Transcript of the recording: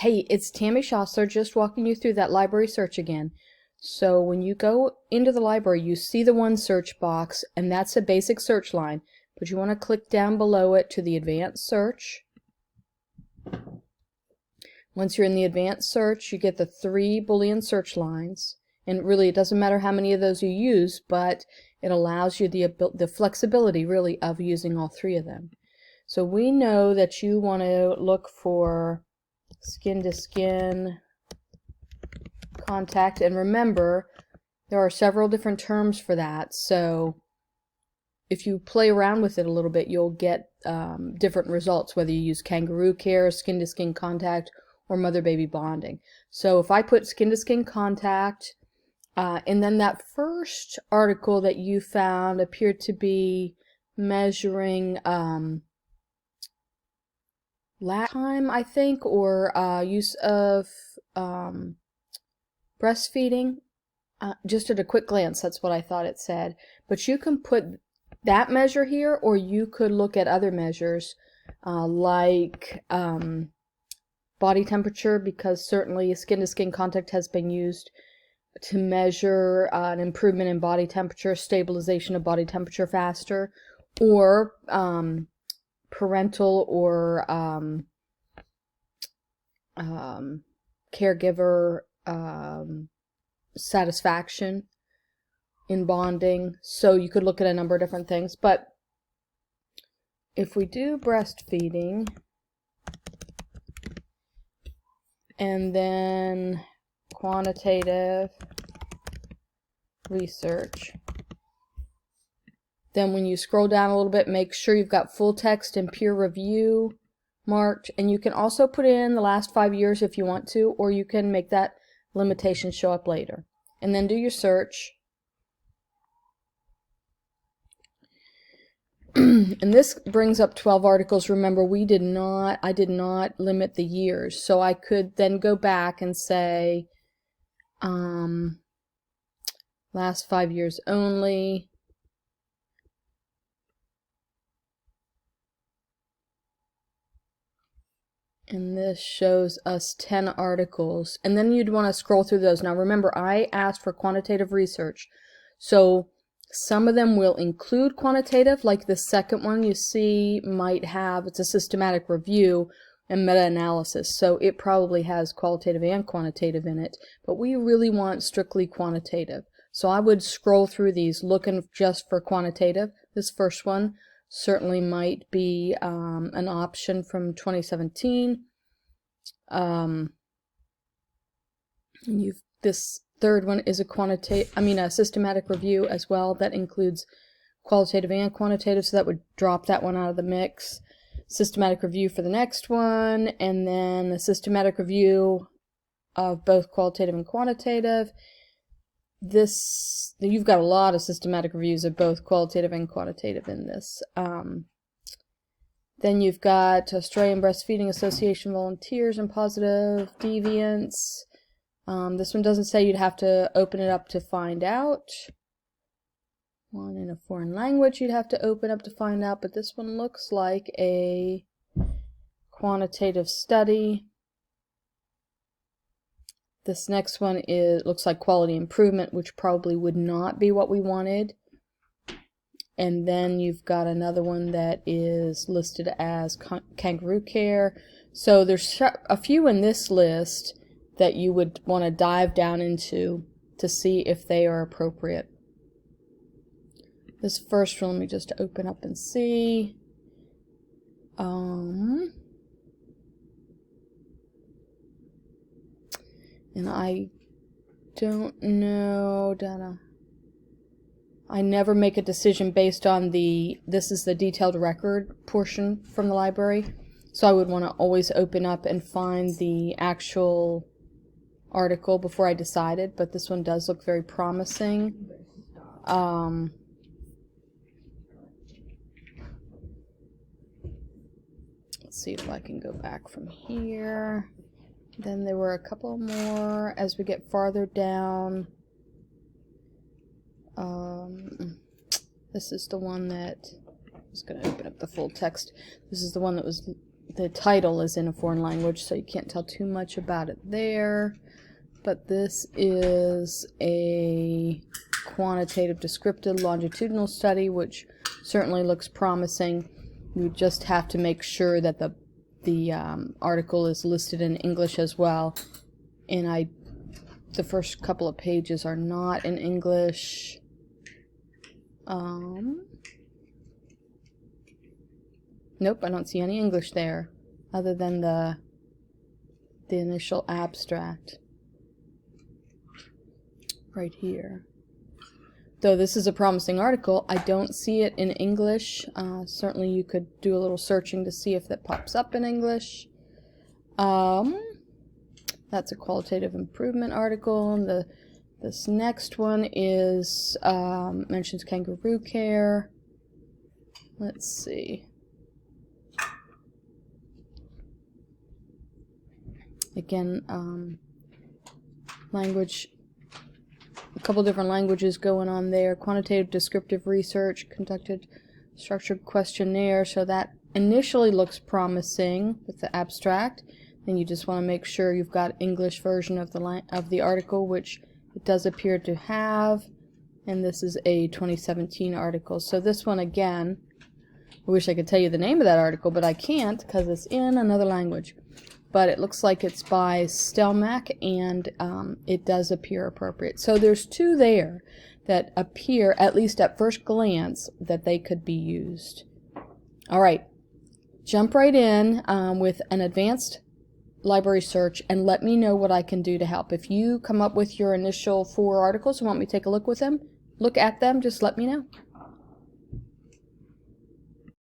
Hey, it's Tammy Shossler just walking you through that library search again. So when you go into the library, you see the one search box, and that's a basic search line, but you want to click down below it to the advanced search. Once you're in the advanced search, you get the 3 Boolean search lines, and really it doesn't matter how many of those you use, but it allows you the flexibility really of using all 3 of them. So we know that you want to look for skin-to-skin contact, and remember there are several different terms for that, so if you play around with it a little bit you'll get different results, whether you use kangaroo care, skin-to-skin contact, or mother-baby bonding. So if I put skin-to-skin contact, and then that first article that you found appeared to be measuring last time, I think, or use of breastfeeding. Just at a quick glance, that's what I thought it said. But you can put that measure here, or you could look at other measures like body temperature, because certainly skin-to-skin contact has been used to measure an improvement in body temperature, stabilization of body temperature faster, or parental or caregiver satisfaction in bonding. So you could look at a number of different things, but if we do breastfeeding and then quantitative research, then when you scroll down a little bit, make sure you've got full text and peer review marked, and you can also put in the last 5 years if you want to, or you can make that limitation show up later. And then do your search. And this brings up 12 articles. Remember, I did not limit the years, so I could then go back and say last 5 years only. And this shows us 10 articles. And then you'd want to scroll through those. Now remember, I asked for quantitative research. So some of them will include quantitative, like the second one you see might have, it's a systematic review and meta-analysis. So it probably has qualitative and quantitative in it. But we really want strictly quantitative. So I would scroll through these looking just for quantitative. This first one certainly might be an option from 2017. This third one is a systematic review as well that includes qualitative and quantitative, so that would drop that one out of the mix. Systematic review for the next one, and then a systematic review of both qualitative and quantitative. You've got a lot of systematic reviews of both qualitative and quantitative in this. Then you've got Australian Breastfeeding Association volunteers and positive deviance. This one doesn't say you'd have to open it up to find out. One in a foreign language you'd have to open up to find out, but this one looks like a quantitative study. This next one looks like quality improvement, which probably would not be what we wanted. And then you've got another one that is listed as kangaroo care. So there's a few in this list that you would want to dive down into to see if they are appropriate. This first one, let me just open up and see. And I don't know data. I never make a decision based on this is the detailed record portion from the library. So I would want to always open up and find the actual article before I decided, but this one does look very promising. Let's see if I can go back from here. Then there were a couple more as we get farther down. This is the one that, I'm just going to open up the full text. This is the one that was the title is in a foreign language, so you can't tell too much about it there. But this is a quantitative descriptive longitudinal study, which certainly looks promising. You just have to make sure that the article is listed in English as well. And the first couple of pages are not in English. Nope, I don't see any English there, other than the initial abstract right here. Though this is a promising article, I don't see it in English. Certainly you could do a little searching to see if that pops up in English. That's a qualitative improvement article. And this next one is mentions kangaroo care. Let's see. Again, language, a couple different languages going on there. Quantitative descriptive research, conducted structured questionnaire. So that initially looks promising with the abstract. Then you just want to make sure you've got English version of the article, which it does appear to have. And this is a 2017 article. So this one again, I wish I could tell you the name of that article, but I can't because it's in another language. But it looks like it's by Stelmach, and it does appear appropriate. So there's two there that appear, at least at first glance, that they could be used. All right, jump right in with an advanced library search and let me know what I can do to help. If you come up with your initial 4 articles and want me to take a look at them, just let me know.